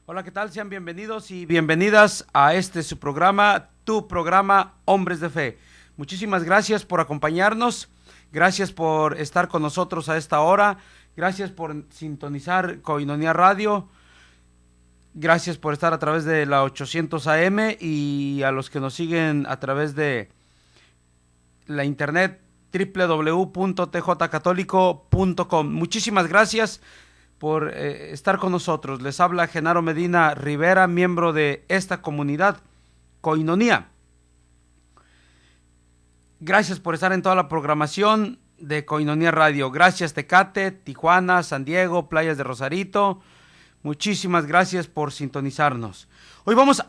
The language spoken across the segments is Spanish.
Hola, ¿qué tal? Sean bienvenidos y bienvenidas a su programa, tu programa Hombres de Fe. Muchísimas gracias por acompañarnos, gracias por estar con nosotros a esta hora, gracias por sintonizar Koinonia Radio, gracias por estar a través de la 800 AM y a los que nos siguen a través de la internet www.tjcatólico.com. Muchísimas gracias por estar con nosotros. Les habla Genaro Medina Rivera, miembro de esta comunidad Koinonia. Gracias por estar en toda la programación de Koinonia Radio. Gracias Tecate, Tijuana, San Diego, Playas de Rosarito. Muchísimas gracias por sintonizarnos. Hoy vamos a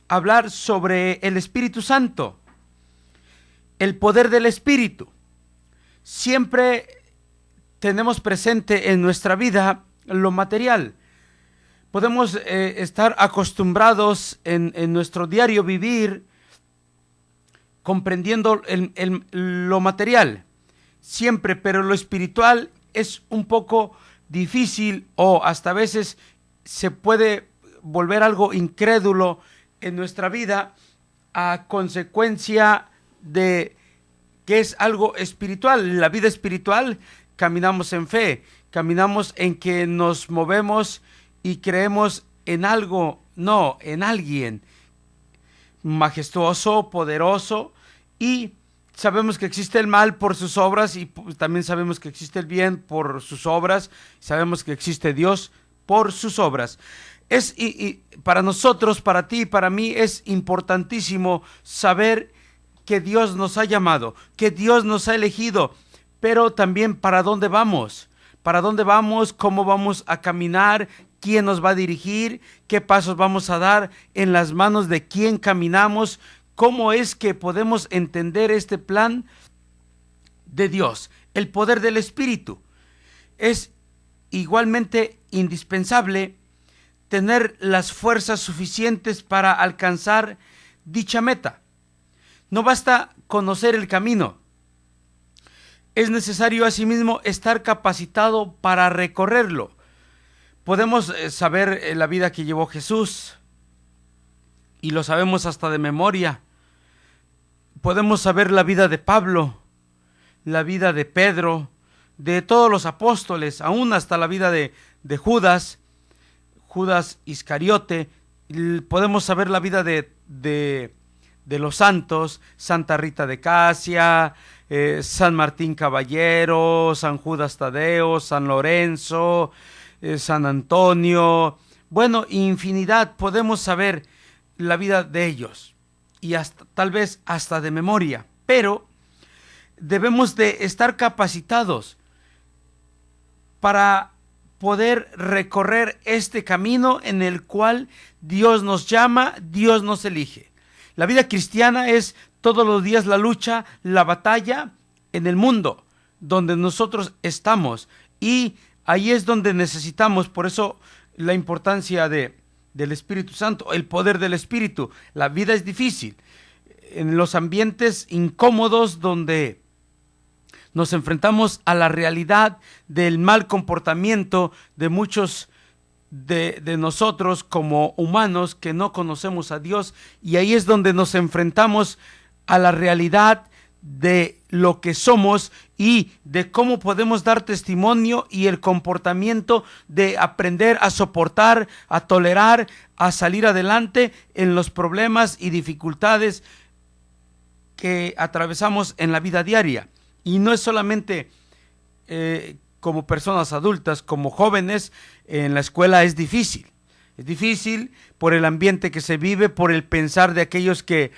hablar sobre el Espíritu Santo, el poder del Espíritu. Siempre tenemos presente en nuestra vida lo material. Podemos estar acostumbrados en nuestro diario vivir comprendiendo lo material siempre, pero lo espiritual es un poco difícil o hasta a veces se puede volver algo incrédulo en nuestra vida a consecuencia de que es algo espiritual. La vida espiritual, caminamos en fe, caminamos en que nos movemos y creemos en algo, no, en alguien majestuoso, poderoso, y sabemos que existe el mal por sus obras y también sabemos que existe el bien por sus obras, sabemos que existe Dios por sus obras. Y para nosotros, para ti y para mí es importantísimo saber que Dios nos ha llamado, que Dios nos ha elegido, pero también para dónde vamos, cómo vamos a caminar, quién nos va a dirigir, qué pasos vamos a dar, en las manos de quién caminamos, cómo es que podemos entender este plan de Dios. El poder del Espíritu. Es igualmente indispensable tener las fuerzas suficientes para alcanzar dicha meta. No basta conocer el camino. Es necesario asimismo estar capacitado para recorrerlo. Podemos saber la vida que llevó Jesús y lo sabemos hasta de memoria. Podemos saber la vida de Pablo, la vida de Pedro, de todos los apóstoles, aún hasta la vida de Judas Iscariote. Podemos saber la vida de los santos, Santa Rita de Casia, San Martín Caballero, San Judas Tadeo, San Lorenzo, San Antonio. Bueno, infinidad, podemos saber la vida de ellos y hasta, tal vez hasta de memoria, pero debemos de estar capacitados para poder recorrer este camino en el cual Dios nos llama, Dios nos elige. La vida cristiana es todos los días la lucha, la batalla en el mundo donde nosotros estamos, y ahí es donde necesitamos, por eso la importancia del Espíritu Santo, el poder del Espíritu. La vida es difícil, en los ambientes incómodos donde nos enfrentamos a la realidad del mal comportamiento de muchos de nosotros como humanos que no conocemos a Dios, y ahí es donde nos enfrentamos a la realidad de lo que somos y de cómo podemos dar testimonio, y el comportamiento de aprender a soportar, a tolerar, a salir adelante en los problemas y dificultades que atravesamos en la vida diaria. Y no es solamente como personas adultas, como jóvenes, en la escuela es difícil. Es difícil por el ambiente que se vive, por el pensar de aquellos que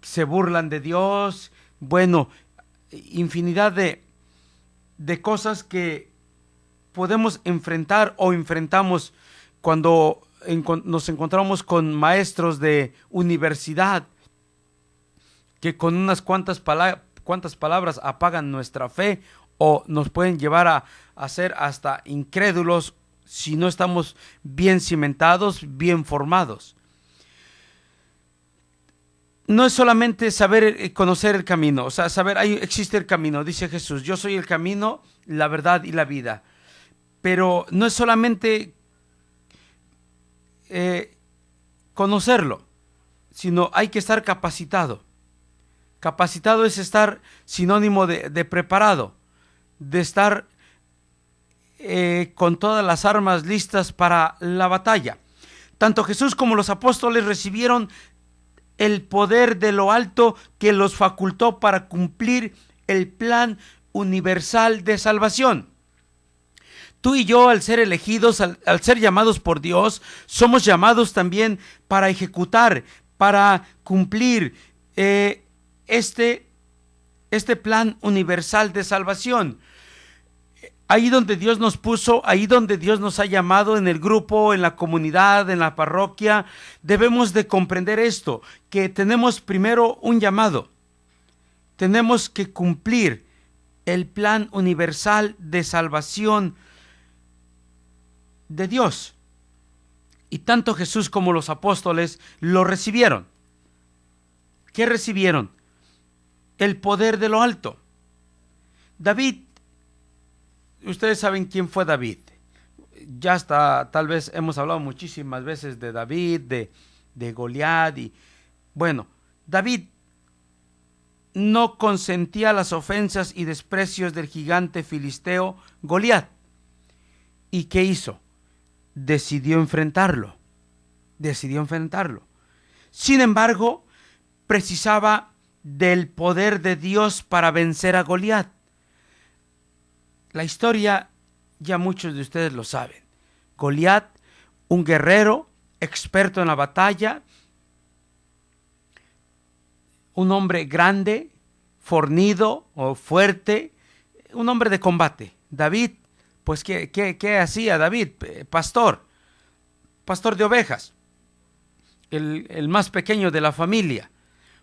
se burlan de Dios. Bueno, infinidad de cosas que podemos enfrentar o enfrentamos cuando nos encontramos con maestros de universidad que con unas cuantas palabras apagan nuestra fe o nos pueden llevar a ser hasta incrédulos si no estamos bien cimentados, bien formados. No es solamente saber conocer el camino, o sea, saber, existe el camino, dice Jesús, yo soy el camino, la verdad y la vida. Pero no es solamente conocerlo, sino hay que estar capacitado. Capacitado es estar sinónimo de preparado, de estar con todas las armas listas para la batalla. Tanto Jesús como los apóstoles recibieron el poder de lo alto que los facultó para cumplir el plan universal de salvación. Tú y yo, al ser elegidos, al ser llamados por Dios, somos llamados también para ejecutar, para cumplir este plan universal de salvación. Ahí donde Dios nos puso, ahí donde Dios nos ha llamado, en el grupo, en la comunidad, en la parroquia, debemos de comprender esto, que tenemos primero un llamado. Tenemos que cumplir el plan universal de salvación de Dios. Y tanto Jesús como los apóstoles lo recibieron. ¿Qué recibieron? El poder de lo alto. David, ustedes saben quién fue David. Ya está, tal vez hemos hablado muchísimas veces de David, de Goliat. Y bueno, David no consentía las ofensas y desprecios del gigante filisteo Goliat. ¿Y qué hizo? Decidió enfrentarlo. Sin embargo, precisaba del poder de Dios para vencer a Goliat. La historia ya muchos de ustedes lo saben. Goliat, un guerrero experto en la batalla, un hombre grande, fornido o fuerte, un hombre de combate. David, pues ¿qué hacía David? Pastor de ovejas, el más pequeño de la familia,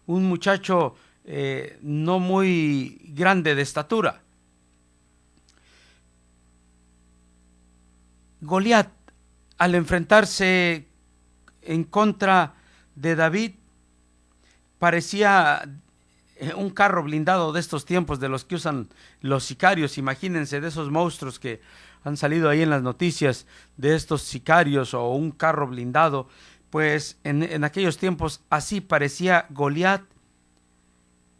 un muchacho no muy grande de estatura. Goliat, al enfrentarse en contra de David, parecía un carro blindado de estos tiempos, de los que usan los sicarios. Imagínense de esos monstruos que han salido ahí en las noticias, de estos sicarios, o un carro blindado. Pues en aquellos tiempos así parecía Goliat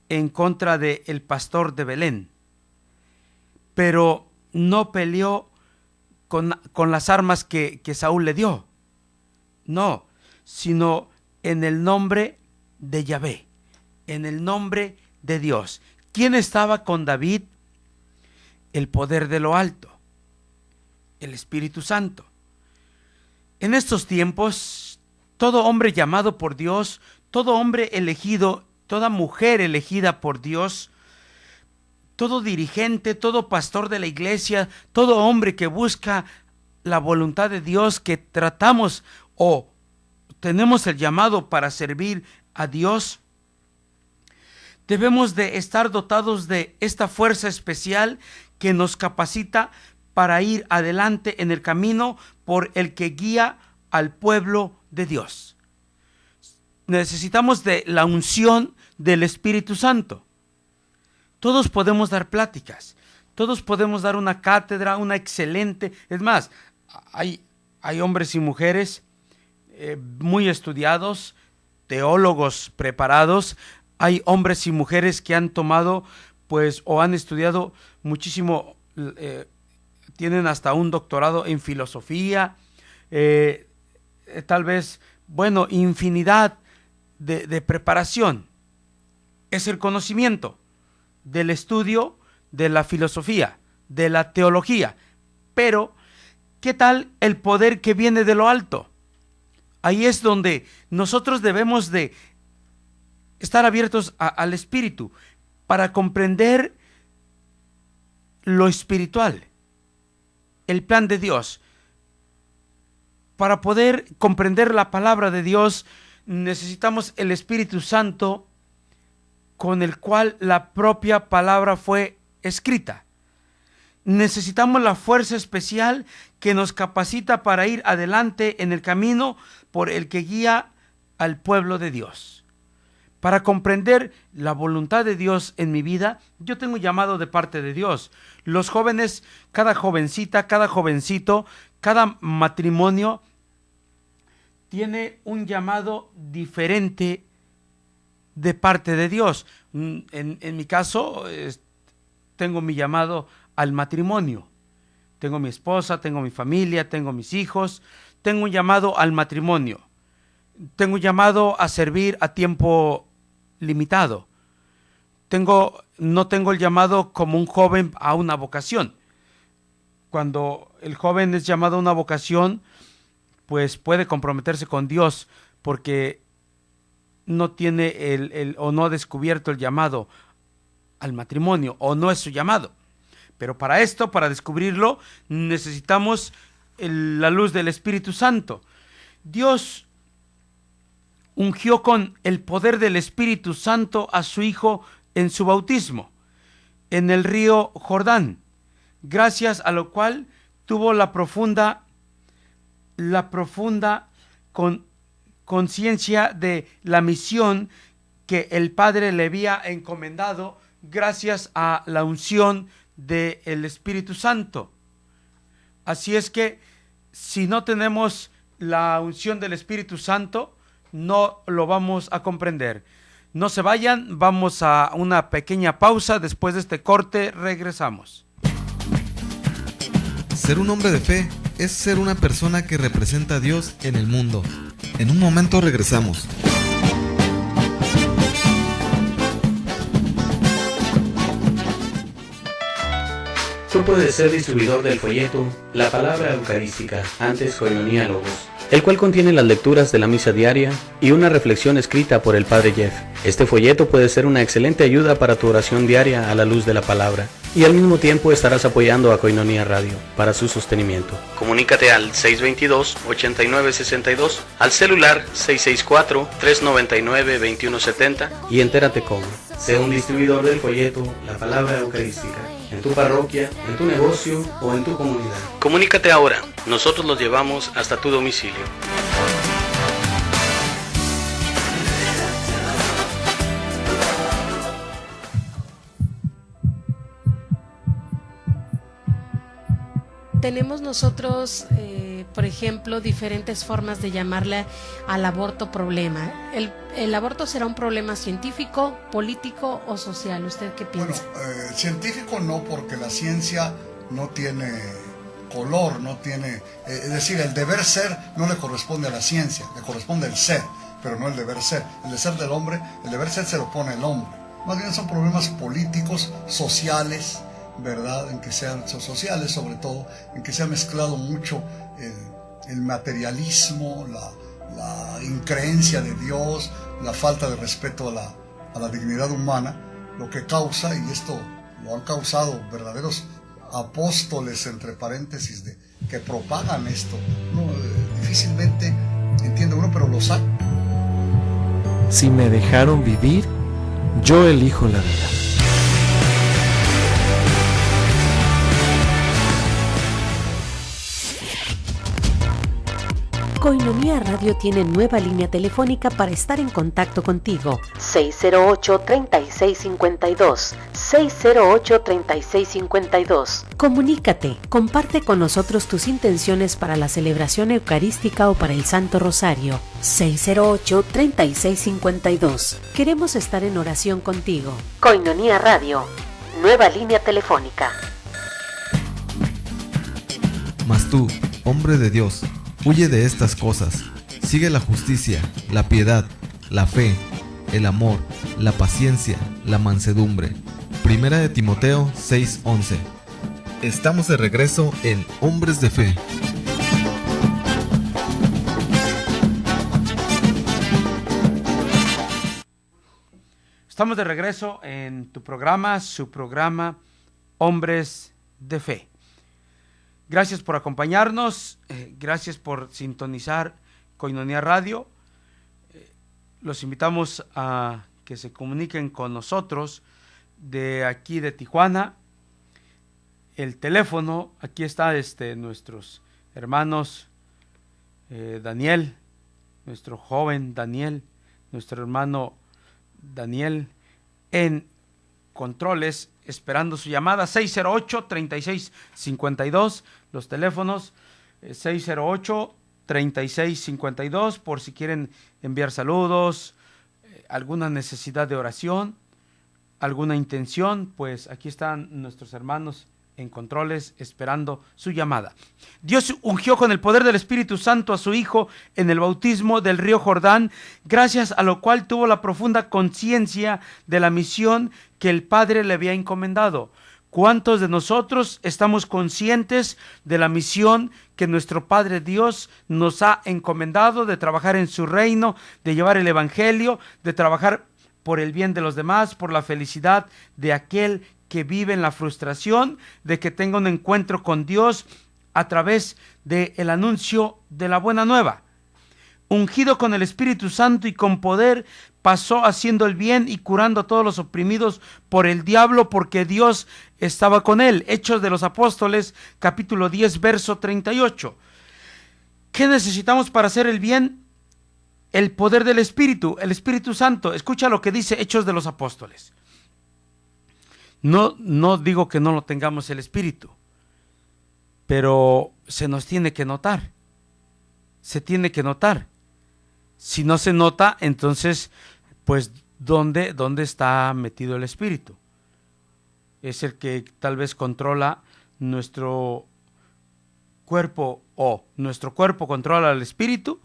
en contra del pastor de Belén. Pero no peleó con las armas que Saúl le dio. No, sino en el nombre de Yahvé, en el nombre de Dios. ¿Quién estaba con David? El poder de lo alto, el Espíritu Santo. En estos tiempos, todo hombre llamado por Dios, todo hombre elegido, toda mujer elegida por Dios, todo dirigente, todo pastor de la iglesia, todo hombre que busca la voluntad de Dios, que tratamos o tenemos el llamado para servir a Dios, debemos de estar dotados de esta fuerza especial que nos capacita para ir adelante en el camino por el que guía al pueblo de Dios. Necesitamos de la unción del Espíritu Santo. Todos podemos dar pláticas, todos podemos dar una cátedra, una excelente. Es más, hay hombres y mujeres muy estudiados, teólogos preparados. Hay hombres y mujeres que han tomado, pues, o han estudiado muchísimo, tienen hasta un doctorado en filosofía, tal vez, bueno, infinidad de preparación. Es el conocimiento del estudio de la filosofía, de la teología. Pero, ¿qué tal el poder que viene de lo alto? Ahí es donde nosotros debemos de estar abiertos al Espíritu para comprender lo espiritual, el plan de Dios. Para poder comprender la palabra de Dios, necesitamos el Espíritu Santo, con el cual la propia palabra fue escrita. Necesitamos la fuerza especial que nos capacita para ir adelante en el camino por el que guía al pueblo de Dios. Para comprender la voluntad de Dios en mi vida, yo tengo llamado de parte de Dios. Los jóvenes, cada jovencita, cada jovencito, cada matrimonio tiene un llamado diferente de parte de Dios. En mi caso, tengo mi llamado al matrimonio. Tengo mi esposa, tengo mi familia, tengo mis hijos. Tengo un llamado al matrimonio. Tengo un llamado a servir a tiempo limitado. No tengo el llamado como un joven a una vocación. Cuando el joven es llamado a una vocación, pues puede comprometerse con Dios porque no tiene o no ha descubierto el llamado al matrimonio, o no es su llamado. Pero para esto, para descubrirlo, necesitamos la luz del Espíritu Santo. Dios ungió con el poder del Espíritu Santo a su Hijo en su bautismo, en el río Jordán, gracias a lo cual tuvo la profunda conciencia de la misión que el Padre le había encomendado gracias a la unción del Espíritu Santo. Así es que si no tenemos la unción del Espíritu Santo, no lo vamos a comprender. No se vayan, vamos a una pequeña pausa. Después de este corte regresamos. Ser un hombre de fe es ser una persona que representa a Dios en el mundo. En un momento regresamos. Tú puedes ser distribuidor del folleto La Palabra Eucarística, antes Koinonia Logos, el cual contiene las lecturas de la misa diaria y una reflexión escrita por el Padre Jeff. Este folleto puede ser una excelente ayuda para tu oración diaria a la luz de la palabra, y al mismo tiempo estarás apoyando a Koinonia Radio para su sostenimiento. Comunícate al 622-8962, al celular 664-399-2170 y entérate cómo. Sé un distribuidor del folleto La Palabra Eucarística, en tu parroquia, en tu negocio o en tu comunidad. Comunícate ahora, nosotros los llevamos hasta tu domicilio. Tenemos nosotros, por ejemplo, diferentes formas de llamarle al aborto problema. ¿El aborto será un problema científico, político o social? ¿Usted qué piensa? Bueno, científico no, porque la ciencia no tiene color, no tiene... es decir, el deber ser no le corresponde a la ciencia, le corresponde el ser, pero no el deber ser. El de ser del hombre, el deber ser se lo pone el hombre. Más bien son problemas políticos, sociales, ¿verdad? En que sean sociales, sobre todo, en que se ha mezclado mucho el materialismo, la increencia de Dios, la falta de respeto a la dignidad humana, lo que causa, y esto lo han causado verdaderos apóstoles, entre paréntesis, que propagan esto. Difícilmente entiende uno, pero los hay. Si me dejaron vivir, yo elijo la vida. Koinonia Radio tiene nueva línea telefónica para estar en contacto contigo. 608-3652. 608-3652. Comunícate, comparte con nosotros tus intenciones para la celebración eucarística o para el Santo Rosario. 608-3652. Queremos estar en oración contigo. Koinonia Radio, nueva línea telefónica. Mas tú, hombre de Dios, huye de estas cosas, sigue la justicia, la piedad, la fe, el amor, la paciencia, la mansedumbre. Primera de Timoteo 6:11. Estamos de regreso en Hombres de Fe. Estamos de regreso en tu programa, su programa, Hombres de Fe. Gracias por acompañarnos, gracias por sintonizar Koinonia Radio. Los invitamos a que se comuniquen con nosotros de aquí de Tijuana. El teléfono, aquí está nuestros hermanos Daniel, nuestro joven Daniel, nuestro hermano Daniel en controles, esperando su llamada. 608-3652, los teléfonos 608 3652, por si quieren enviar saludos, alguna necesidad de oración, alguna intención, pues aquí están nuestros hermanos en controles esperando su llamada. Dios ungió con el poder del Espíritu Santo a su Hijo en el bautismo del río Jordán, gracias a lo cual tuvo la profunda conciencia de la misión que el Padre le había encomendado. ¿Cuántos de nosotros estamos conscientes de la misión que nuestro Padre Dios nos ha encomendado de trabajar en su reino, de llevar el evangelio, de trabajar por el bien de los demás, por la felicidad de aquel que vive en la frustración, de que tenga un encuentro con Dios a través del anuncio de la buena nueva? Ungido con el Espíritu Santo y con poder, pasó haciendo el bien y curando a todos los oprimidos por el diablo, porque Dios estaba con él. Hechos de los Apóstoles, capítulo 10, verso 38. ¿Qué necesitamos para hacer el bien? El poder del Espíritu, el Espíritu Santo. Escucha lo que dice Hechos de los Apóstoles. No digo que no lo tengamos el Espíritu, pero se nos tiene que notar. Se tiene que notar. Si no se nota, entonces, pues, ¿dónde está metido el Espíritu? Es el que tal vez controla nuestro cuerpo, o nuestro cuerpo controla al Espíritu,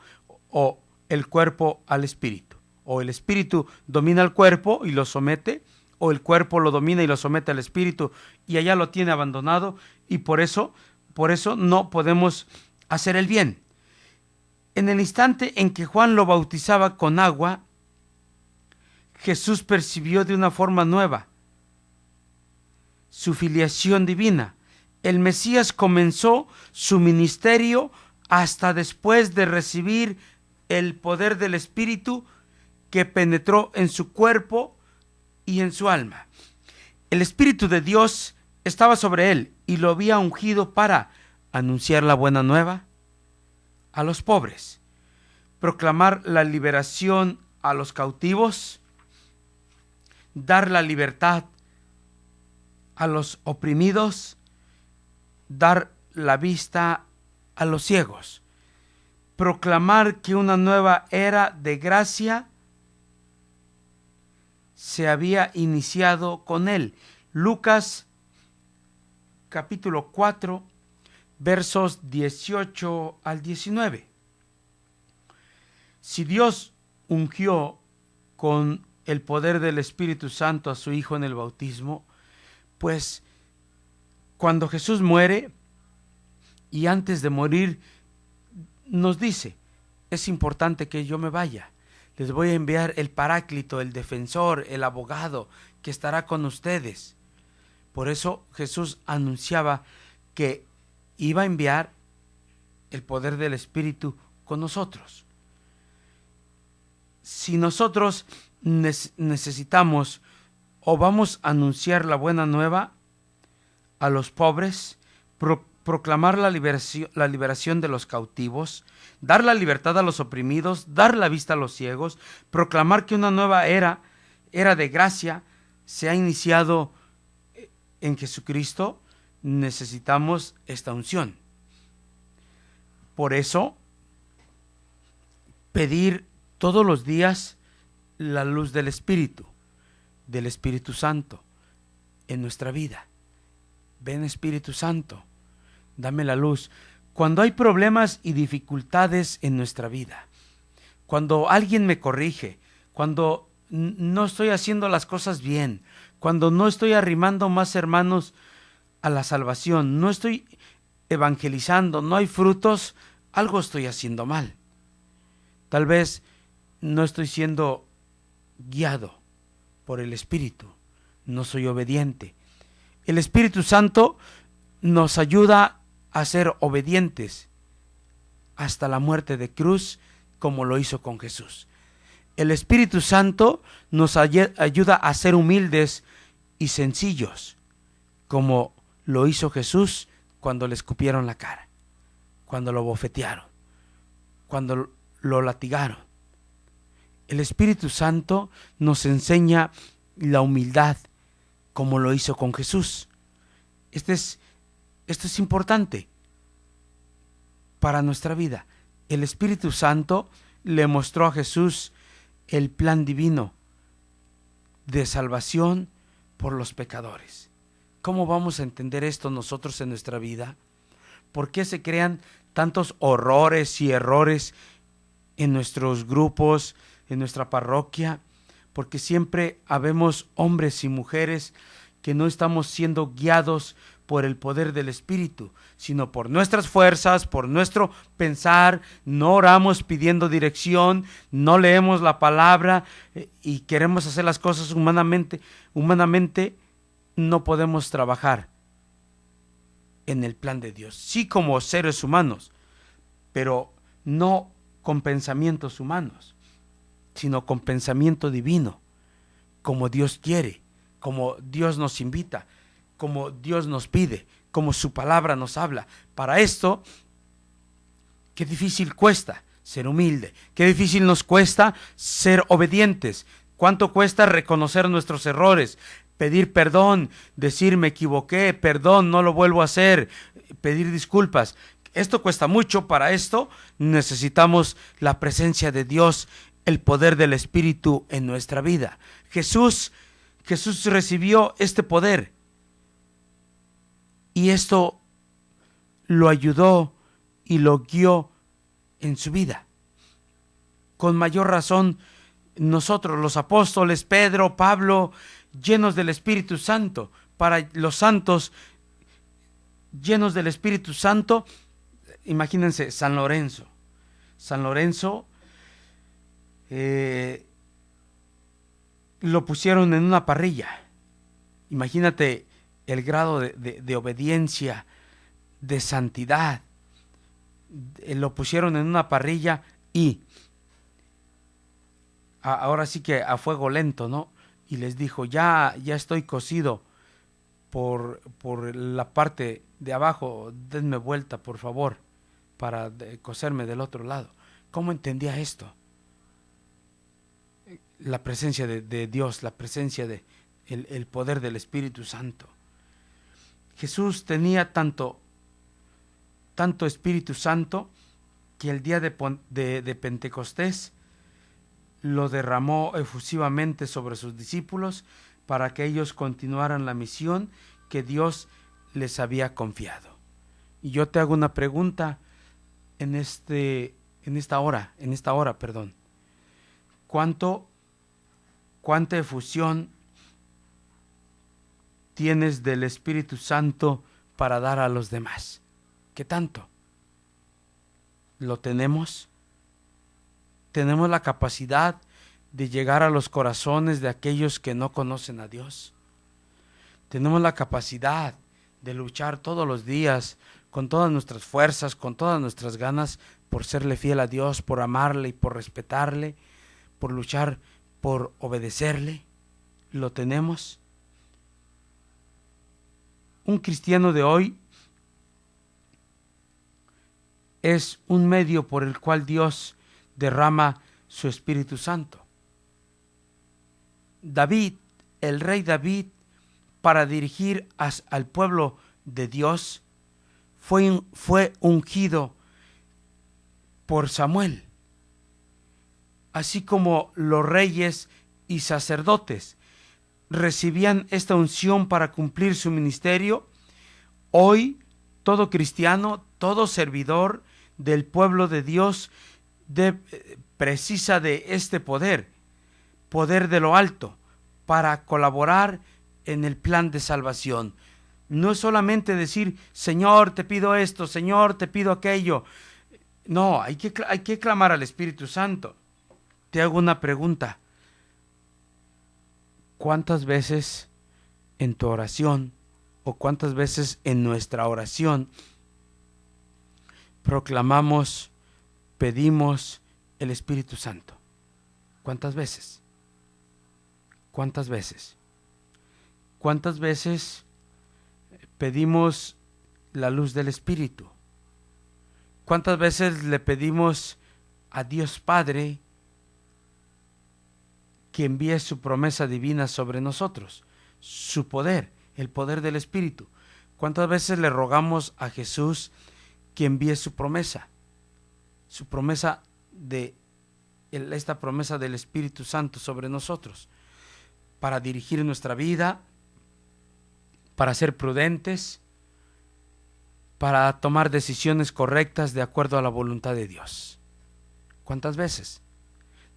o el cuerpo al Espíritu. O el Espíritu domina al cuerpo y lo somete, o el cuerpo lo domina y lo somete al Espíritu y allá lo tiene abandonado, y por eso no podemos hacer el bien. En el instante en que Juan lo bautizaba con agua, Jesús percibió de una forma nueva su filiación divina. El Mesías comenzó su ministerio hasta después de recibir el poder del Espíritu que penetró en su cuerpo y en su alma. El Espíritu de Dios estaba sobre él y lo había ungido para anunciar la buena nueva a los pobres, proclamar la liberación a los cautivos, dar la libertad a los oprimidos, dar la vista a los ciegos, proclamar que una nueva era de gracia se había iniciado con él. Lucas capítulo 4, versos 18 al 19. Si Dios ungió con el poder del Espíritu Santo a su Hijo en el bautismo, pues cuando Jesús muere y antes de morir nos dice: es importante que yo me vaya, les voy a enviar el Paráclito, el defensor, el abogado que estará con ustedes. Por eso Jesús anunciaba que iba a enviar el poder del Espíritu con nosotros. Si nosotros necesitamos o vamos a anunciar la buena nueva a los pobres, proclamar la liberación de los cautivos, dar la libertad a los oprimidos, dar la vista a los ciegos, proclamar que una nueva era de gracia se ha iniciado en Jesucristo, necesitamos esta unción. Por eso, pedir todos los días la luz del Espíritu Santo en nuestra vida. Ven, Espíritu Santo, dame la luz. Cuando hay problemas y dificultades en nuestra vida, cuando alguien me corrige, cuando no estoy haciendo las cosas bien, cuando no estoy arrimando más hermanos a la salvación, no estoy evangelizando, no hay frutos, algo estoy haciendo mal. Tal vez no estoy siendo guiado por el Espíritu, no soy obediente. El Espíritu Santo nos ayuda a ser obedientes hasta la muerte de cruz, como lo hizo con Jesús. El Espíritu Santo nos ayuda a ser humildes y sencillos, como lo hizo Jesús cuando le escupieron la cara, cuando lo bofetearon, cuando lo latigaron. El Espíritu Santo nos enseña la humildad, como lo hizo con Jesús. Esto es importante para nuestra vida. el Espíritu Santo le mostró a Jesús el plan divino de salvación por los pecadores. ¿Cómo vamos a entender esto nosotros en nuestra vida? ¿Por qué se crean tantos horrores y errores en nuestros grupos, en nuestra parroquia? Porque siempre habemos hombres y mujeres que no estamos siendo guiados por el poder del Espíritu, sino por nuestras fuerzas, por nuestro pensar. No oramos pidiendo dirección, no leemos la palabra y queremos hacer las cosas humanamente. Humanamente no podemos trabajar en el plan de Dios. Sí, como seres humanos, pero no con pensamientos humanos, sino con pensamiento divino, como Dios quiere, como Dios nos invita, como Dios nos pide, como su palabra nos habla. Para esto, qué difícil cuesta ser humilde, qué difícil nos cuesta ser obedientes, cuánto cuesta reconocer nuestros errores, pedir perdón, decir me equivoqué, perdón, no lo vuelvo a hacer, pedir disculpas. Esto cuesta mucho. Para esto necesitamos la presencia de Dios, el poder del Espíritu en nuestra vida. Jesús recibió este poder y esto lo ayudó y lo guió en su vida. Con mayor razón, nosotros, los apóstoles, Pedro, Pablo, llenos del Espíritu Santo. Para los santos llenos del Espíritu Santo, imagínense San Lorenzo. San Lorenzo lo pusieron en una parrilla. Imagínate el grado de obediencia, de santidad. Lo pusieron en una parrilla y ahora sí que a fuego lento, ¿no? Y les dijo, ya estoy cocido por la parte de abajo, denme vuelta por favor para cocerme del otro lado. ¿Cómo entendía esto? La presencia de Dios, la presencia el poder del Espíritu Santo. Jesús tenía tanto Espíritu Santo que el día de Pentecostés lo derramó efusivamente sobre sus discípulos para que ellos continuaran la misión que Dios les había confiado. Y yo te hago una pregunta en esta hora, ¿cuánta efusión tienes del Espíritu Santo para dar a los demás? ¿Qué tanto? ¿Lo tenemos? ¿Tenemos la capacidad de llegar a los corazones de aquellos que no conocen a Dios? ¿Tenemos la capacidad de luchar todos los días con todas nuestras fuerzas, con todas nuestras ganas por serle fiel a Dios, por amarle y por respetarle, por luchar, por obedecerle? ¿Lo tenemos? Un cristiano de hoy es un medio por el cual Dios derrama su Espíritu Santo. David, el rey David, para dirigir al pueblo de Dios, fue ungido por Samuel, así como los reyes y sacerdotes recibían esta unción para cumplir su ministerio. Hoy todo cristiano, todo servidor del pueblo de Dios precisa de este poder de lo alto, para colaborar en el plan de salvación. No es solamente decir, Señor, te pido esto, Señor, te pido aquello. No, hay que clamar al Espíritu Santo. Te hago una pregunta. ¿Cuántas veces en tu oración o cuántas veces en nuestra oración proclamamos, pedimos el Espíritu Santo? ¿Cuántas veces? ¿Cuántas veces? ¿Cuántas veces pedimos la luz del Espíritu? ¿Cuántas veces le pedimos a Dios Padre que envíe su promesa divina sobre nosotros, su poder, el poder del Espíritu? ¿Cuántas veces le rogamos a Jesús que envíe su promesa, su promesa esta promesa del Espíritu Santo sobre nosotros, para dirigir nuestra vida, para ser prudentes, para tomar decisiones correctas de acuerdo a la voluntad de Dios. ¿Cuántas veces?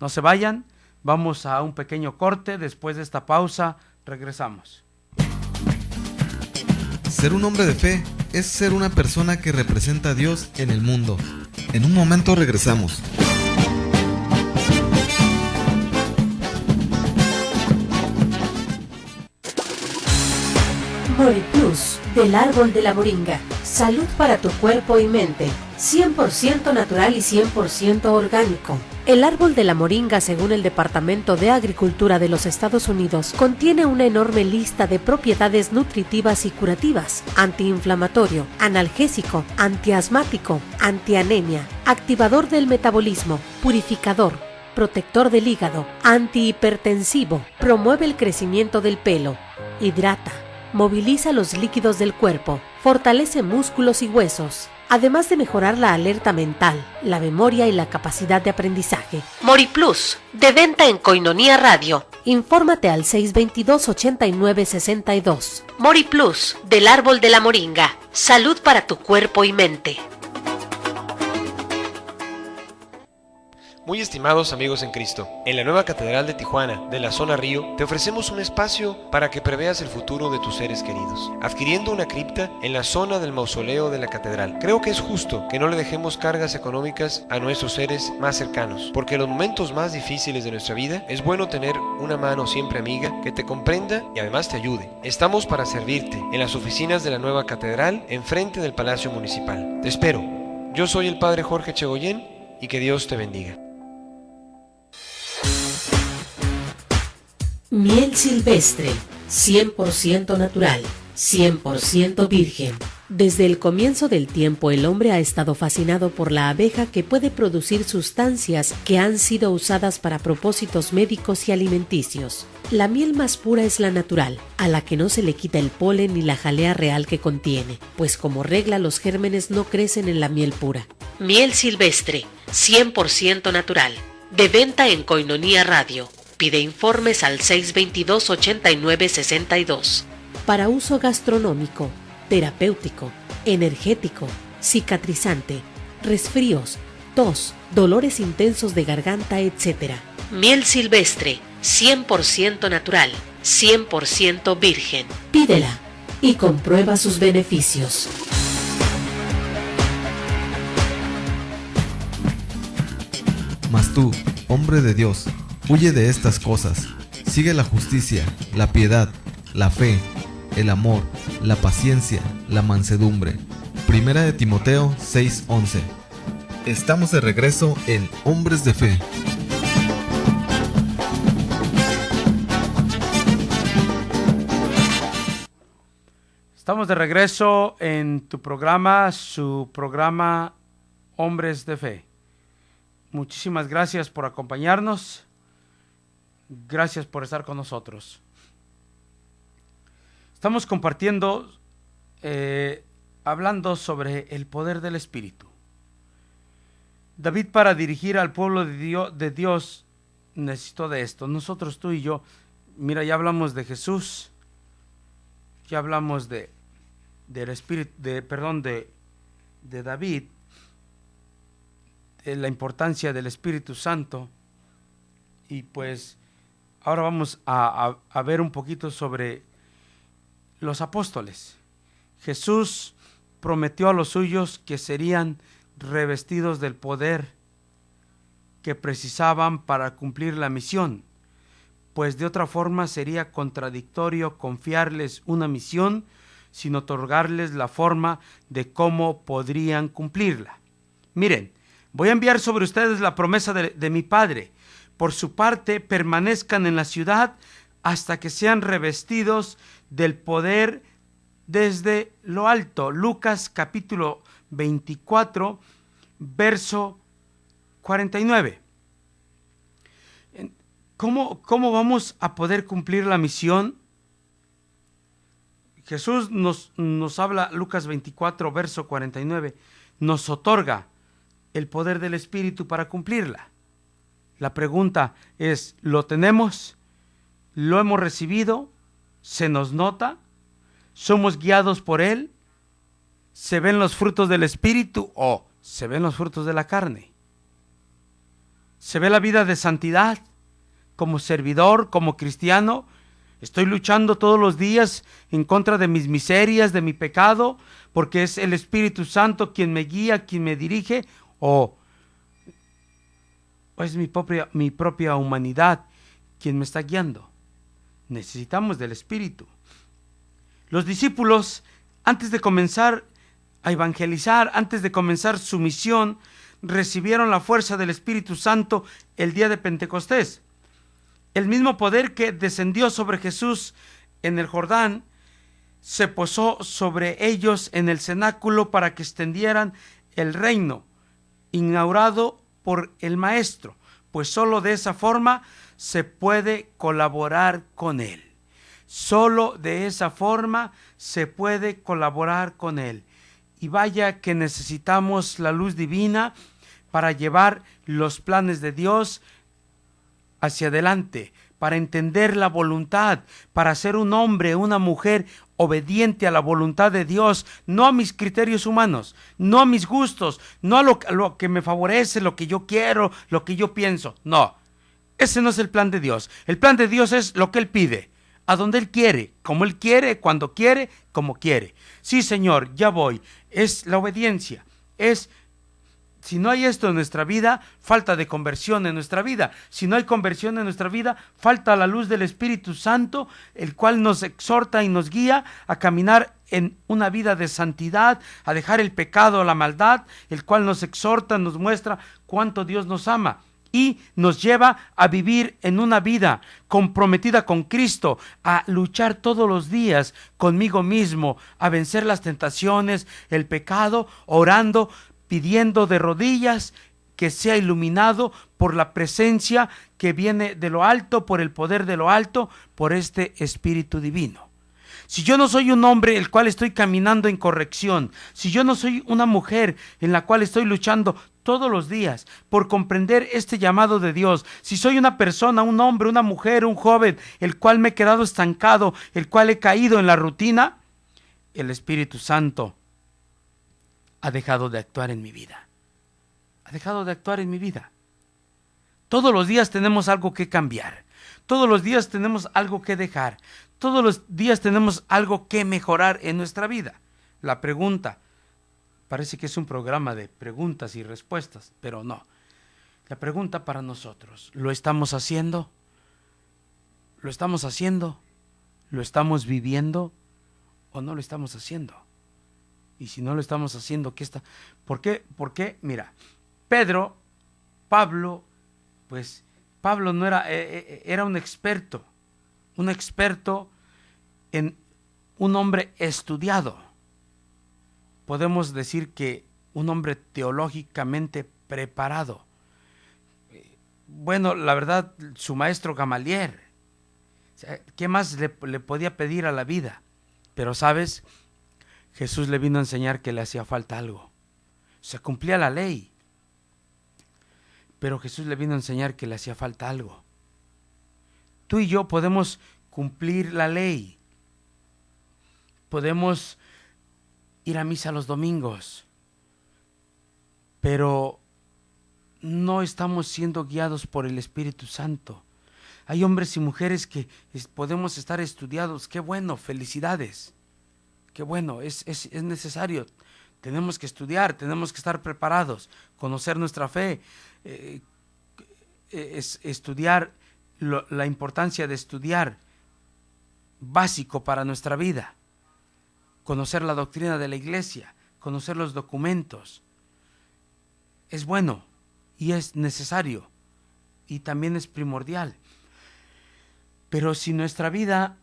No se vayan, vamos a un pequeño corte. Después de esta pausa regresamos. Ser un hombre de fe es ser una persona que representa a Dios en el mundo. En un momento regresamos. MoriPlus, del árbol de la moringa. Salud para tu cuerpo y mente. 100% natural y 100% orgánico. El árbol de la moringa, según el Departamento de Agricultura de los Estados Unidos, contiene una enorme lista de propiedades nutritivas y curativas: antiinflamatorio, analgésico, antiasmático, antianemia, activador del metabolismo, purificador, protector del hígado, antihipertensivo, promueve el crecimiento del pelo, hidrata, moviliza los líquidos del cuerpo, fortalece músculos y huesos, además de mejorar la alerta mental, la memoria y la capacidad de aprendizaje. MoriPlus, de venta en Koinonia Radio. Infórmate al 622-8962. MoriPlus, del árbol de la moringa. Salud para tu cuerpo y mente. Muy estimados amigos en Cristo, en la nueva Catedral de Tijuana, de la zona Río, te ofrecemos un espacio para que preveas el futuro de tus seres queridos, adquiriendo una cripta en la zona del mausoleo de la Catedral. Creo que es justo que no le dejemos cargas económicas a nuestros seres más cercanos, porque en los momentos más difíciles de nuestra vida es bueno tener una mano siempre amiga que te comprenda y además te ayude. Estamos para servirte en las oficinas de la nueva Catedral, enfrente del Palacio Municipal. Te espero. Yo soy el Padre Jorge Chegoyen y que Dios te bendiga. Miel silvestre, 100% natural, 100% virgen. Desde el comienzo del tiempo, el hombre ha estado fascinado por la abeja, que puede producir sustancias que han sido usadas para propósitos médicos y alimenticios. La miel más pura es la natural, a la que no se le quita el polen ni la jalea real que contiene, pues como regla los gérmenes no crecen en la miel pura. Miel silvestre, 100% natural. De venta en Koinonia Radio. Pide informes al 622-8962. Para uso gastronómico, terapéutico, energético, cicatrizante, resfríos, tos, dolores intensos de garganta, etc. Miel silvestre, 100% natural, 100% virgen. Pídela y comprueba sus beneficios. Mas tú, hombre de Dios, huye de estas cosas. Sigue la justicia, la piedad, la fe, el amor, la paciencia, la mansedumbre. Primera de Timoteo 6:11. Estamos de regreso en Hombres de Fe. Estamos de regreso en tu programa, su programa Hombres de Fe. Muchísimas gracias por acompañarnos. Gracias por estar con nosotros. Estamos compartiendo, hablando sobre el poder del Espíritu. David, para dirigir al pueblo de Dios, necesitó de esto. Nosotros, tú y yo, mira, ya hablamos de Jesús, ya hablamos del Espíritu, de David, de la importancia del Espíritu Santo, y pues ahora vamos a ver un poquito sobre los apóstoles. Jesús prometió a los suyos que serían revestidos del poder que precisaban para cumplir la misión, pues de otra forma sería contradictorio confiarles una misión sin otorgarles la forma de cómo podrían cumplirla. Miren, voy a enviar sobre ustedes la promesa de mi Padre. Por su parte, permanezcan en la ciudad hasta que sean revestidos del poder desde lo alto. Lucas capítulo 24, verso 49. ¿Cómo vamos a poder cumplir la misión? Jesús nos habla, Lucas 24, verso 49, nos otorga el poder del Espíritu para cumplirla. La pregunta es, ¿lo tenemos? ¿Lo hemos recibido? ¿Se nos nota? ¿Somos guiados por Él? ¿Se ven los frutos del Espíritu o se ven los frutos de la carne? ¿Se ve la vida de santidad como servidor, como cristiano? ¿Estoy luchando todos los días en contra de mis miserias, de mi pecado, porque es el Espíritu Santo quien me guía, quien me dirige? ¿O es mi propia humanidad quien me está guiando? Necesitamos del Espíritu. Los discípulos, antes de comenzar a evangelizar, antes de comenzar su misión, recibieron la fuerza del Espíritu Santo el día de Pentecostés. El mismo poder que descendió sobre Jesús en el Jordán se posó sobre ellos en el cenáculo para que extendieran el reino inaugurado por el Maestro, pues solo de esa forma se puede colaborar con Él. Solo de esa forma se puede colaborar con Él. Y vaya que necesitamos la luz divina para llevar los planes de Dios hacia adelante, para entender la voluntad, para ser un hombre, una mujer obediente a la voluntad de Dios, no a mis criterios humanos, no a mis gustos, no a lo que me favorece, lo que yo quiero, lo que yo pienso. No, ese no es el plan de Dios. El plan de Dios es lo que Él pide, a donde Él quiere, como Él quiere, cuando quiere, como quiere. Sí, Señor, ya voy. Es la obediencia, si no hay esto en nuestra vida, falta de conversión en nuestra vida. Si no hay conversión en nuestra vida, falta la luz del Espíritu Santo, el cual nos exhorta y nos guía a caminar en una vida de santidad, a dejar el pecado, la maldad, el cual nos exhorta, nos muestra cuánto Dios nos ama y nos lleva a vivir en una vida comprometida con Cristo, a luchar todos los días conmigo mismo, a vencer las tentaciones, el pecado, orando, pidiendo de rodillas que sea iluminado por la presencia que viene de lo alto, por el poder de lo alto, por este Espíritu Divino. Si yo no soy un hombre el cual estoy caminando en corrección, si yo no soy una mujer en la cual estoy luchando todos los días por comprender este llamado de Dios, si soy una persona, un hombre, una mujer, un joven, el cual me he quedado estancado, el cual he caído en la rutina, el Espíritu Santo ha dejado de actuar en mi vida. Ha dejado de actuar en mi vida. Todos los días tenemos algo que cambiar. Todos los días tenemos algo que dejar. Todos los días tenemos algo que mejorar en nuestra vida. La pregunta, parece que es un programa de preguntas y respuestas, pero no. La pregunta para nosotros, ¿lo estamos haciendo? ¿Lo estamos haciendo? ¿Lo estamos viviendo? ¿O no lo estamos haciendo? Y si no lo estamos haciendo, ¿qué está? ¿Por qué? Porque, mira, Pablo no era un experto en un hombre estudiado. Podemos decir que un hombre teológicamente preparado. Bueno, la verdad, su maestro Gamaliel, ¿qué más le podía pedir a la vida? Pero, ¿sabes? Jesús le vino a enseñar que le hacía falta algo. Se cumplía la ley, pero Jesús le vino a enseñar que le hacía falta algo. Tú y yo podemos cumplir la ley. Podemos ir a misa los domingos, pero no estamos siendo guiados por el Espíritu Santo. Hay hombres y mujeres que podemos estar estudiados. Qué bueno, felicidades. Qué bueno, es necesario. Tenemos que estudiar, tenemos que estar preparados, conocer nuestra fe, estudiar, la importancia de estudiar, básico para nuestra vida. Conocer la doctrina de la iglesia, conocer los documentos. Es bueno y es necesario y también es primordial. Pero si nuestra vida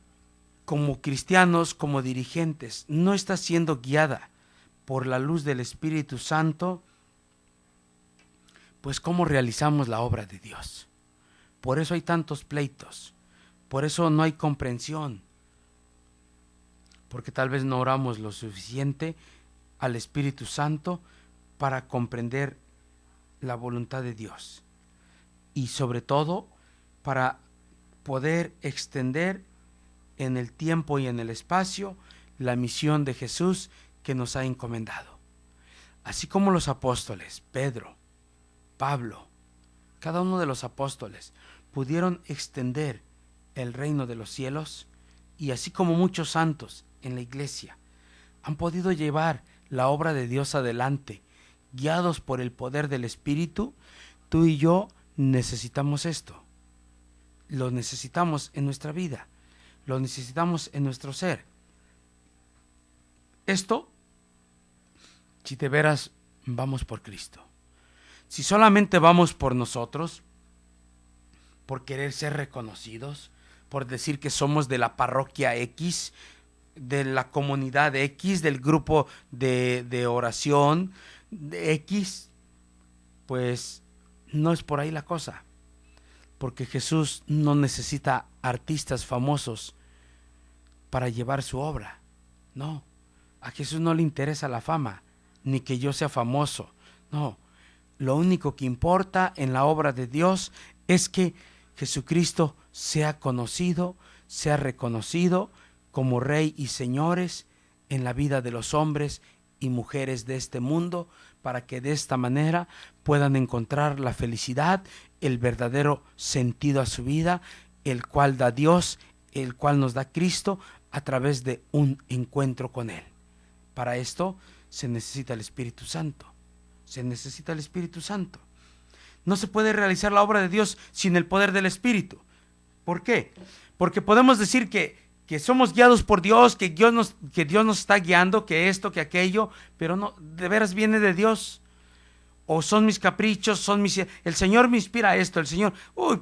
como cristianos, como dirigentes, no está siendo guiada por la luz del Espíritu Santo, pues ¿cómo realizamos la obra de Dios? Por eso hay tantos pleitos, por eso no hay comprensión, porque tal vez no oramos lo suficiente al Espíritu Santo para comprender la voluntad de Dios y sobre todo para poder extender en el tiempo y en el espacio la misión de Jesús que nos ha encomendado. Así como los apóstoles, Pedro, Pablo, cada uno de los apóstoles pudieron extender el reino de los cielos, y así como muchos santos en la iglesia han podido llevar la obra de Dios adelante, guiados por el poder del Espíritu, tú y yo necesitamos esto. Lo necesitamos en nuestra vida, lo necesitamos en nuestro ser. Esto, si de veras vamos por Cristo. Si solamente vamos por nosotros, por querer ser reconocidos, por decir que somos de la parroquia X, de la comunidad X, del grupo de oración de X, pues no es por ahí la cosa. Porque Jesús no necesita artistas famosos para llevar su obra. No, a Jesús no le interesa la fama, ni que yo sea famoso. No, lo único que importa en la obra de Dios es que Jesucristo sea conocido, sea reconocido como Rey y Señores en la vida de los hombres y mujeres de este mundo, para que de esta manera puedan encontrar la felicidad, el verdadero sentido a su vida, el cual da Dios, el cual nos da Cristo a través de un encuentro con Él. Para esto se necesita el Espíritu Santo. Se necesita el Espíritu Santo. No se puede realizar la obra de Dios sin el poder del Espíritu. ¿Por qué? Porque podemos decir que somos guiados por Dios, que Dios nos está guiando, que esto, que aquello, pero no, de veras viene de Dios. O son mis caprichos, el Señor me inspira esto, el Señor,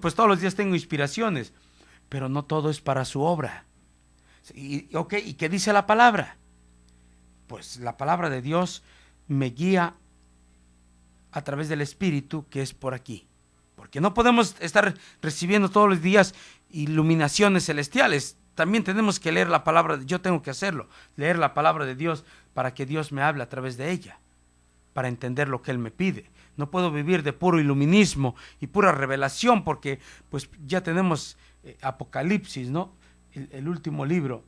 pues todos los días tengo inspiraciones, pero no todo es para su obra. ¿Y qué dice la palabra? Pues la palabra de Dios me guía a través del Espíritu, que es por aquí. Porque no podemos estar recibiendo todos los días iluminaciones celestiales. También tenemos que leer la palabra, yo tengo que hacerlo, leer la palabra de Dios para que Dios me hable a través de ella, para entender lo que Él me pide. No puedo vivir de puro iluminismo y pura revelación, porque pues ya tenemos Apocalipsis, ¿no? El último libro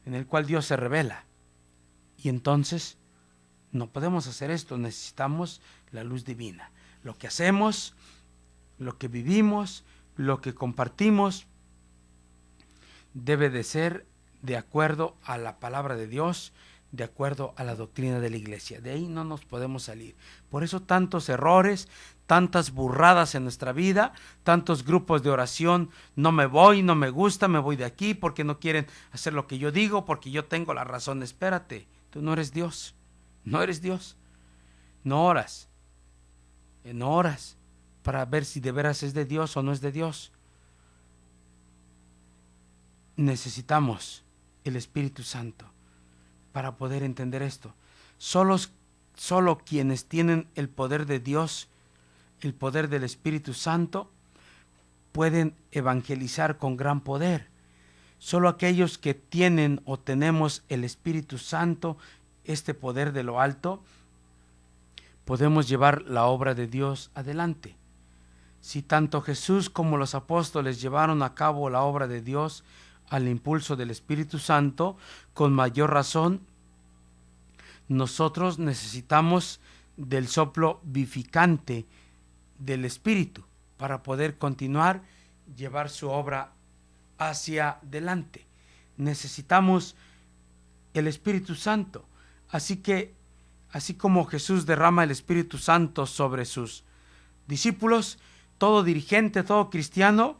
en el cual Dios se revela. Y entonces no podemos hacer esto, necesitamos la luz divina. Lo que hacemos, lo que vivimos, lo que compartimos, debe de ser de acuerdo a la palabra de Dios, de acuerdo a la doctrina de la iglesia. De ahí no nos podemos salir. Por eso tantos errores, tantas burradas en nuestra vida, tantos grupos de oración, no me voy, no me gusta, me voy de aquí porque no quieren hacer lo que yo digo, porque yo tengo la razón. Espérate, tú no eres Dios, no eres Dios. No oras, no oras para ver si de veras es de Dios o no es de Dios. Necesitamos el Espíritu Santo para poder entender esto. Solo quienes tienen el poder de Dios, el poder del Espíritu Santo, pueden evangelizar con gran poder. Solo aquellos que tienen o tenemos el Espíritu Santo, este poder de lo alto, podemos llevar la obra de Dios adelante. Si tanto Jesús como los apóstoles llevaron a cabo la obra de Dios al impulso del Espíritu Santo, con mayor razón, nosotros necesitamos del soplo vivificante del Espíritu para poder continuar, llevar su obra hacia adelante. Necesitamos el Espíritu Santo. Así que, así como Jesús derrama el Espíritu Santo sobre sus discípulos, todo dirigente, todo cristiano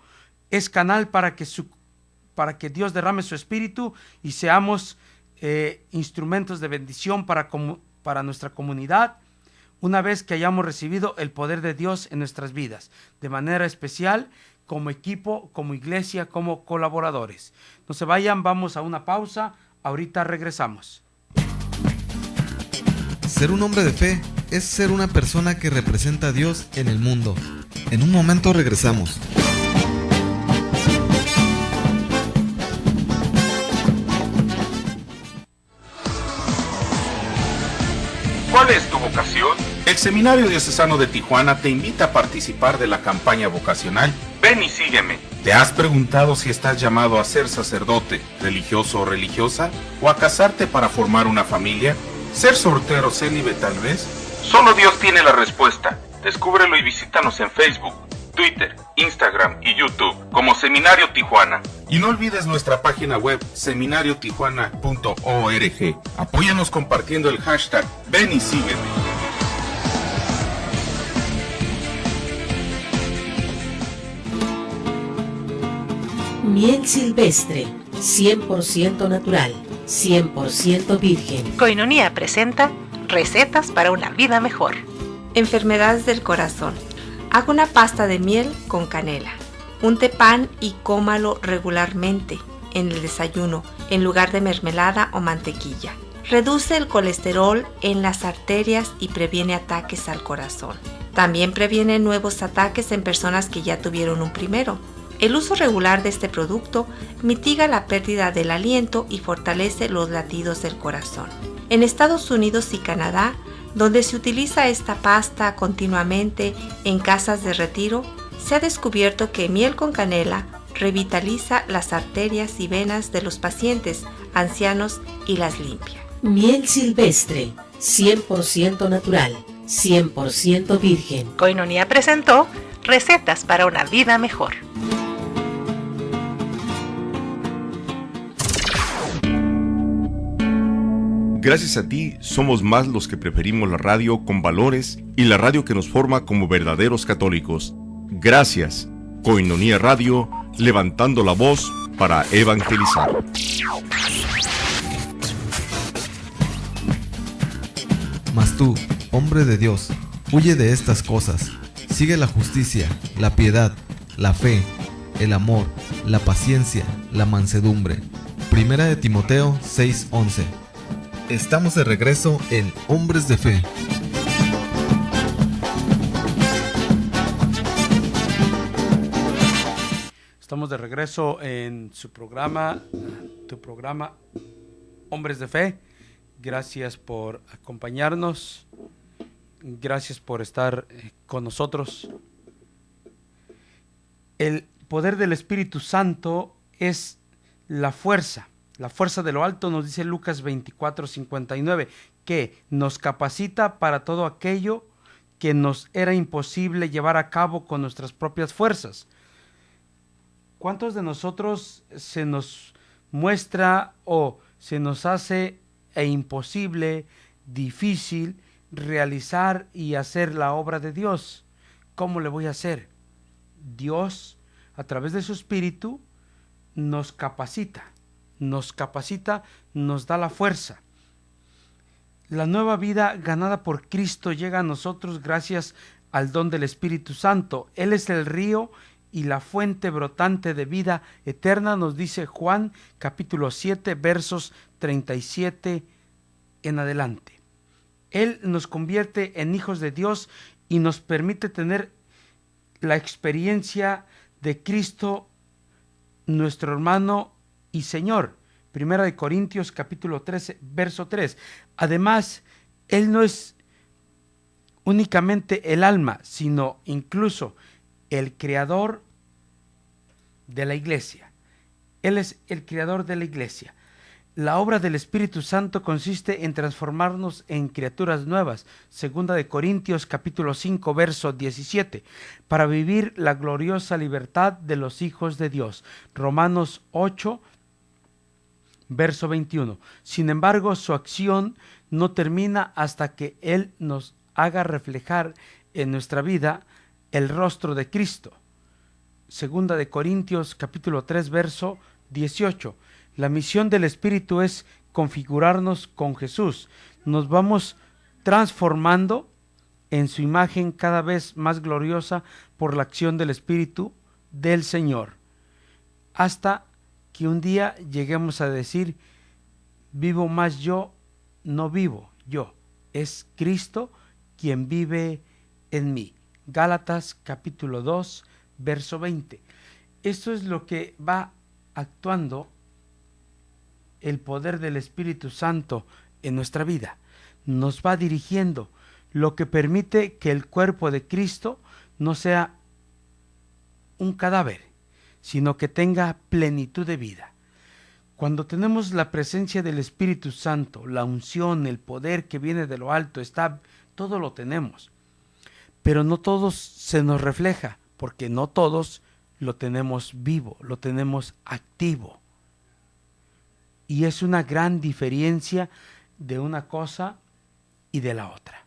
es canal para que Dios derrame su Espíritu y seamos instrumentos de bendición para nuestra comunidad, una vez que hayamos recibido el poder de Dios en nuestras vidas, de manera especial como equipo, como iglesia, como colaboradores. No se vayan, vamos a una pausa, ahorita regresamos. Ser un hombre de fe es ser una persona que representa a Dios en el mundo. En un momento regresamos. ¿Cuál es tu vocación? El Seminario Diocesano de Tijuana te invita a participar de la campaña vocacional Ven y sígueme. ¿Te has preguntado si estás llamado a ser sacerdote, religioso o religiosa? ¿O a casarte para formar una familia? ¿Ser soltero célibe tal vez? Solo Dios tiene la respuesta. Descúbrelo y visítanos en Facebook, Twitter, Instagram y YouTube como Seminario Tijuana. Y no olvides nuestra página web seminariotijuana.org. Apóyanos compartiendo el hashtag Ven y sígueme. Miel silvestre, 100% natural, 100% virgen. Koinonia presenta recetas para una vida mejor. Enfermedades del corazón. Haga una pasta de miel con canela. Unte pan y cómalo regularmente en el desayuno, en lugar de mermelada o mantequilla. Reduce el colesterol en las arterias y previene ataques al corazón. También previene nuevos ataques en personas que ya tuvieron un primero. El uso regular de este producto mitiga la pérdida del aliento y fortalece los latidos del corazón. En Estados Unidos y Canadá, donde se utiliza esta pasta continuamente en casas de retiro, se ha descubierto que miel con canela revitaliza las arterias y venas de los pacientes ancianos y las limpia. Miel silvestre, 100% natural, 100% virgen. Koinonia presentó recetas para una vida mejor. Gracias a ti, somos más los que preferimos la radio con valores y la radio que nos forma como verdaderos católicos. Gracias, Koinonia Radio, levantando la voz para evangelizar. Mas tú, hombre de Dios, huye de estas cosas. Sigue la justicia, la piedad, la fe, el amor, la paciencia, la mansedumbre. Primera de Timoteo 6:11. Estamos de regreso en Hombres de Fe. Estamos de regreso en su programa, tu programa Hombres de Fe. Gracias por acompañarnos. Gracias por estar con nosotros. El poder del Espíritu Santo es la fuerza de lo alto, nos dice Lucas 24:59, que nos capacita para todo aquello que nos era imposible llevar a cabo con nuestras propias fuerzas. ¿Cuántos de nosotros se nos muestra o se nos hace imposible, difícil realizar y hacer la obra de Dios? ¿Cómo le voy a hacer? Dios, a través de su Espíritu, nos capacita, nos da la fuerza. La nueva vida ganada por Cristo llega a nosotros gracias al don del Espíritu Santo. Él es el río y la fuente brotante de vida eterna, nos dice Juan capítulo 7 versos 37 en adelante. Él nos convierte en hijos de Dios y nos permite tener la experiencia de Cristo, nuestro hermano y Señor. Primera de Corintios capítulo 13 verso 3. Además, Él no es únicamente el alma, sino incluso el creador de la iglesia. Él es el creador de la iglesia. La obra del Espíritu Santo consiste en transformarnos en criaturas nuevas. Segunda de Corintios capítulo 5 verso 17, para vivir la gloriosa libertad de los hijos de Dios. Romanos 8 verso 21. Sin embargo, su acción no termina hasta que Él nos haga reflejar en nuestra vida el rostro de Cristo. Segunda de Corintios capítulo 3 verso 18. La misión del Espíritu es configurarnos con Jesús. Nos vamos transformando en su imagen cada vez más gloriosa por la acción del Espíritu del Señor, hasta que un día lleguemos a decir: vivo más yo, no vivo yo, es Cristo quien vive en mí. Gálatas capítulo 2 verso 20. Esto es lo que va actuando el poder del Espíritu Santo en nuestra vida. Nos va dirigiendo, lo que permite que el cuerpo de Cristo no sea un cadáver, sino que tenga plenitud de vida. Cuando tenemos la presencia del Espíritu Santo, la unción, el poder que viene de lo alto, todo lo tenemos. Pero no todos se nos refleja, porque no todos lo tenemos vivo, lo tenemos activo. Y es una gran diferencia de una cosa y de la otra.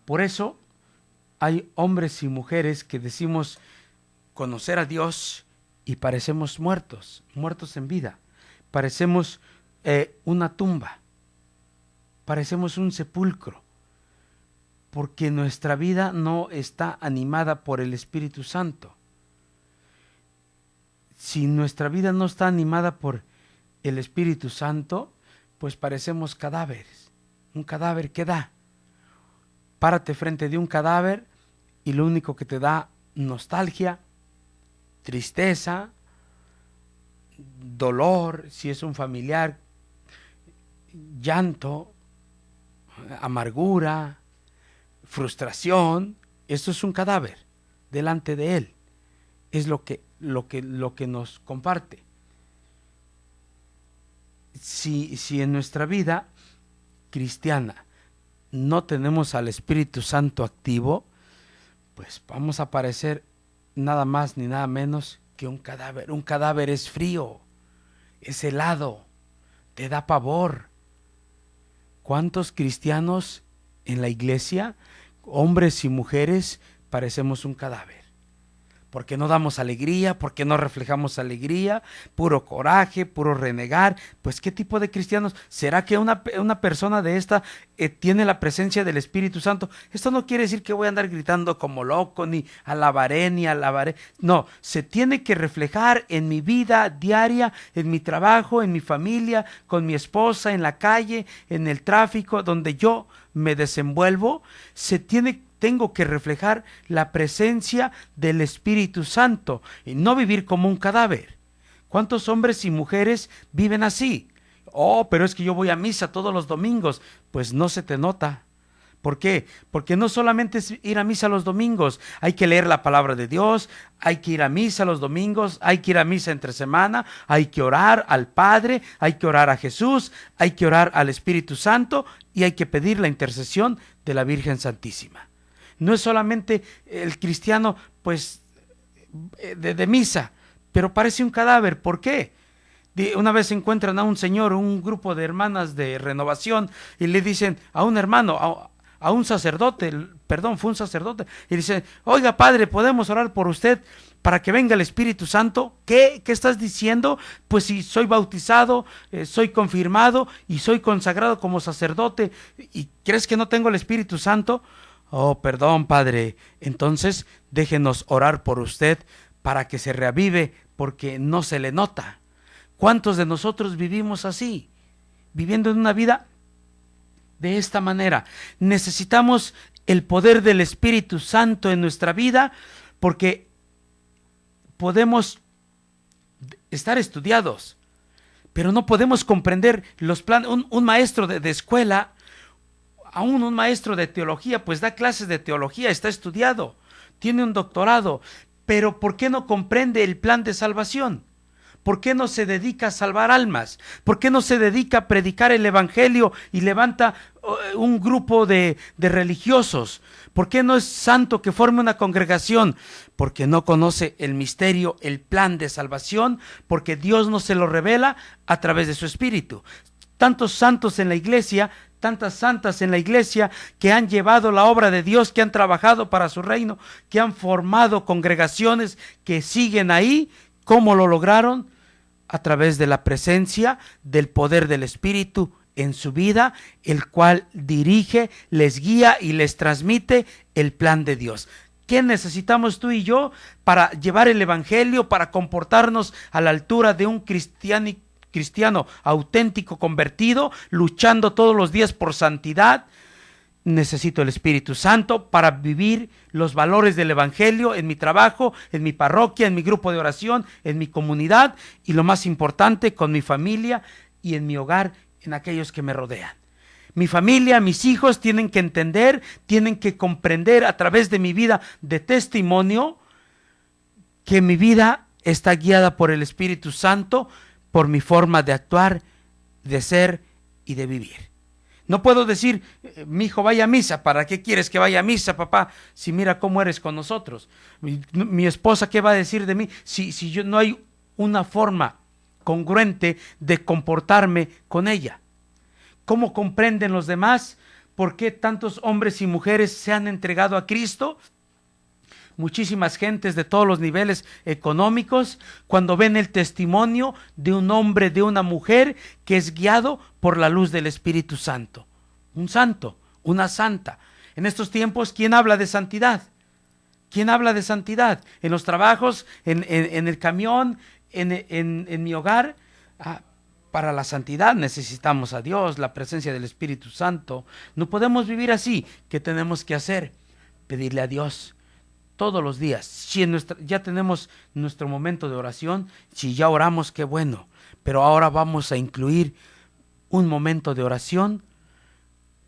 Por eso hay hombres y mujeres que decimos conocer a Dios y parecemos muertos en vida. Parecemos una tumba, parecemos un sepulcro, porque nuestra vida no está animada por el Espíritu Santo. Si nuestra vida no está animada por el Espíritu Santo, pues parecemos cadáveres. Un cadáver, ¿qué da? Párate frente de un cadáver y lo único que te da nostalgia, tristeza, dolor, si es un familiar, llanto, amargura, frustración. Esto es un cadáver delante de él. Es lo que nos comparte. Si en nuestra vida cristiana no tenemos al Espíritu Santo activo, pues vamos a parecer nada más ni nada menos que un cadáver. Un cadáver es frío, es helado, te da pavor. ¿Cuántos cristianos en la iglesia, hombres y mujeres, parecemos un cadáver? Porque no damos alegría, porque no reflejamos alegría, puro coraje, puro renegar. Pues ¿qué tipo de cristianos? ¿Será que una persona de esta tiene la presencia del Espíritu Santo? Esto no quiere decir que voy a andar gritando como loco, ni alabaré. No, se tiene que reflejar en mi vida diaria, en mi trabajo, en mi familia, con mi esposa, en la calle, en el tráfico, donde yo me desenvuelvo. Tengo que reflejar la presencia del Espíritu Santo y no vivir como un cadáver. ¿Cuántos hombres y mujeres viven así? Pero es que yo voy a misa todos los domingos. Pues no se te nota. ¿Por qué? Porque no solamente es ir a misa los domingos, hay que leer la palabra de Dios, hay que ir a misa los domingos, hay que ir a misa entre semana, hay que orar al Padre, hay que orar a Jesús, hay que orar al Espíritu Santo y hay que pedir la intercesión de la Virgen Santísima. No es solamente el cristiano, pues, de misa, pero parece un cadáver. ¿Por qué? Una vez encuentran a un señor, un grupo de hermanas de renovación, y le dicen a un hermano, a un sacerdote, fue un sacerdote, y dice: oiga, padre, ¿podemos orar por usted para que venga el Espíritu Santo? ¿Qué estás diciendo? Pues si soy bautizado, soy confirmado y soy consagrado como sacerdote, ¿y crees que no tengo el Espíritu Santo? Perdón, padre, entonces déjenos orar por usted para que se reavive, porque no se le nota. ¿Cuántos de nosotros vivimos así? Viviendo en una vida de esta manera. Necesitamos el poder del Espíritu Santo en nuestra vida, porque podemos estar estudiados, pero no podemos comprender los planes. Un maestro de escuela, aún un maestro de teología, pues da clases de teología, está estudiado, tiene un doctorado, pero ¿por qué no comprende el plan de salvación? ¿Por qué no se dedica a salvar almas? ¿Por qué no se dedica a predicar el evangelio y levanta un grupo de religiosos? ¿Por qué no es santo que forme una congregación? Porque no conoce el misterio, el plan de salvación, porque Dios no se lo revela a través de su Espíritu. Tantos santos en la iglesia, tantas santas en la iglesia que han llevado la obra de Dios, que han trabajado para su reino, que han formado congregaciones que siguen ahí. ¿Cómo lo lograron? A través de la presencia del poder del Espíritu en su vida, el cual dirige, les guía y les transmite el plan de Dios. ¿Qué necesitamos tú y yo para llevar el evangelio, para comportarnos a la altura de un cristiano auténtico, convertido, luchando todos los días por santidad? Necesito el Espíritu Santo para vivir los valores del evangelio en mi trabajo, en mi parroquia, en mi grupo de oración, en mi comunidad y, lo más importante, con mi familia y en mi hogar, en aquellos que me rodean. Mi familia, mis hijos tienen que entender, tienen que comprender a través de mi vida de testimonio que mi vida está guiada por el Espíritu Santo, por mi forma de actuar, de ser y de vivir. No puedo decir, mi hijo vaya a misa, ¿para qué quieres que vaya a misa, papá? Si mira cómo eres con nosotros. Mi esposa, ¿qué va a decir de mí? Si yo no hay una forma congruente de comportarme con ella. ¿Cómo comprenden los demás? ¿Por qué tantos hombres y mujeres se han entregado a Cristo? Muchísimas gentes de todos los niveles económicos, cuando ven el testimonio de un hombre, de una mujer que es guiado por la luz del Espíritu Santo. Un santo, una santa. En estos tiempos, ¿quién habla de santidad? ¿Quién habla de santidad? En los trabajos, en el camión, en mi hogar. Para la santidad necesitamos a Dios, la presencia del Espíritu Santo. No podemos vivir así. ¿Qué tenemos que hacer? Pedirle a Dios todos los días. Si ya tenemos nuestro momento de oración, si ya oramos, qué bueno. Pero ahora vamos a incluir un momento de oración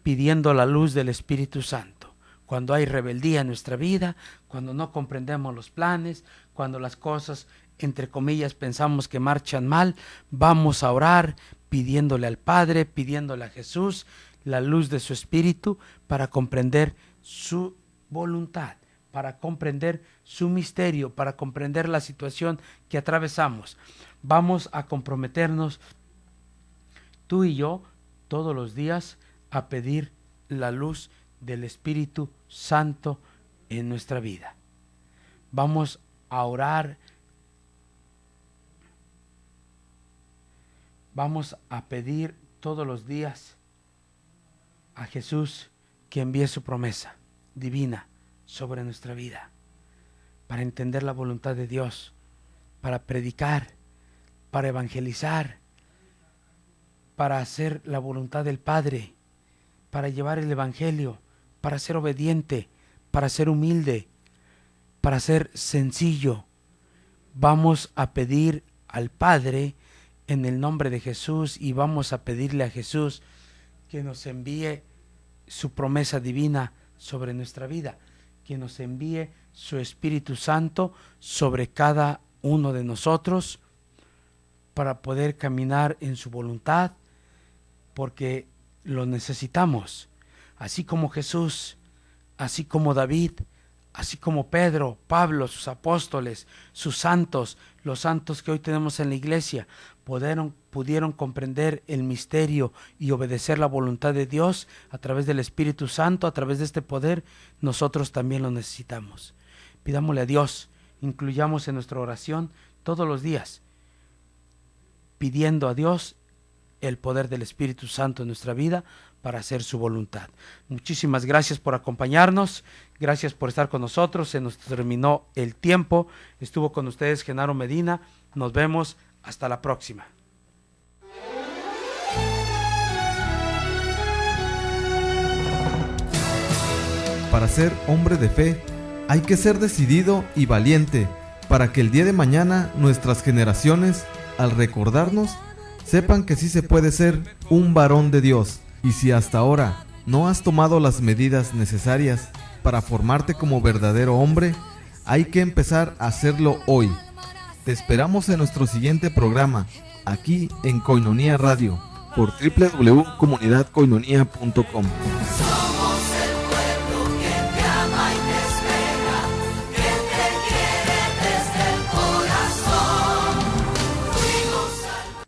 pidiendo la luz del Espíritu Santo. Cuando hay rebeldía en nuestra vida, cuando no comprendemos los planes, cuando las cosas, entre comillas, pensamos que marchan mal, vamos a orar pidiéndole al Padre, pidiéndole a Jesús la luz de su Espíritu para comprender su voluntad, para comprender su misterio, para comprender la situación que atravesamos. Vamos a comprometernos, tú y yo, todos los días, a pedir la luz del Espíritu Santo en nuestra vida. Vamos a orar, vamos a pedir todos los días a Jesús que envíe su promesa divina sobre nuestra vida, para entender la voluntad de Dios, para predicar, para evangelizar, para hacer la voluntad del Padre, para llevar el Evangelio, para ser obediente, para ser humilde, para ser sencillo. Vamos a pedir al Padre en el nombre de Jesús y vamos a pedirle a Jesús que nos envíe su promesa divina sobre nuestra vida, que nos envíe su Espíritu Santo sobre cada uno de nosotros para poder caminar en su voluntad, porque lo necesitamos, así como Jesús, así como David, así como Pedro, Pablo, sus apóstoles, sus santos, los santos que hoy tenemos en la iglesia, pudieron comprender el misterio y obedecer la voluntad de Dios a través del Espíritu Santo, a través de este poder. Nosotros también lo necesitamos. Pidámosle a Dios, incluyamos en nuestra oración todos los días, pidiendo a Dios el poder del Espíritu Santo en nuestra vida para hacer su voluntad. Muchísimas gracias por acompañarnos, gracias por estar con nosotros. Se nos terminó el tiempo. Estuvo con ustedes Genaro Medina. Nos vemos hasta la próxima. Para ser hombre de fe, hay que ser decidido y valiente para que el día de mañana nuestras generaciones, al recordarnos, sepan que sí se puede ser un varón de Dios. Y si hasta ahora no has tomado las medidas necesarias para formarte como verdadero hombre, hay que empezar a hacerlo hoy. Te esperamos en nuestro siguiente programa, aquí en Koinonia Radio, por www.comunidadkoinonia.com.